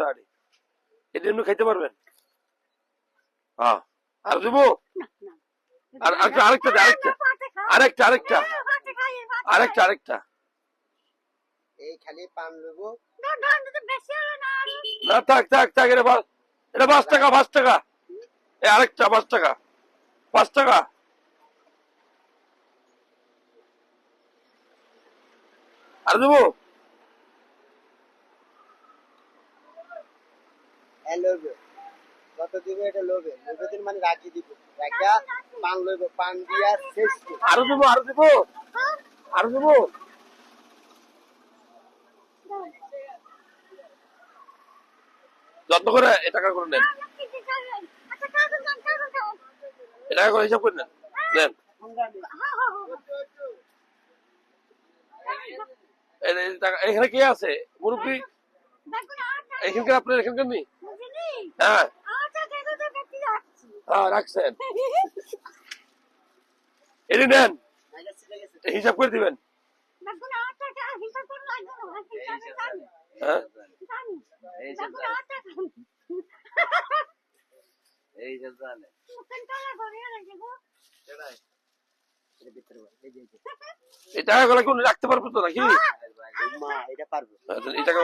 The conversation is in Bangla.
আড়ি এটা এমনি খাইতে পারবেন? হ্যাঁ আর দেবো আর আরেকটা আরেকটা আরেকটা আরেকটা আরেকটা আরেকটা আরেকটা এই খালি পান লইব না থাক থাক থাক এটা 5 টাকা 5 টাকা এই আরেকটা 5 টাকা 5 টাকা আর দেবো লইবে কত দিবে এটা লইবে লইবে দিন মানে রাখি দিব রাখা পান লইব পান দিয়া শেষ আরো দেবো আরো দেবো আরো দেবো যত্ন করে এ টাকা করে নেন এ টাকা করে হিসাব করে নেন নেন এখানে কে আছে মুরব্বী এখানকার আপনার এখানকার নেই হ্যাঁ হ্যাঁ রাখছেন এটি নেন হিসাব করে দিবেন হ্যাঁ এই টাকাগুলো কি উনি রাখতে পারবো তো নাকি মা এটা পারবো এই টাকা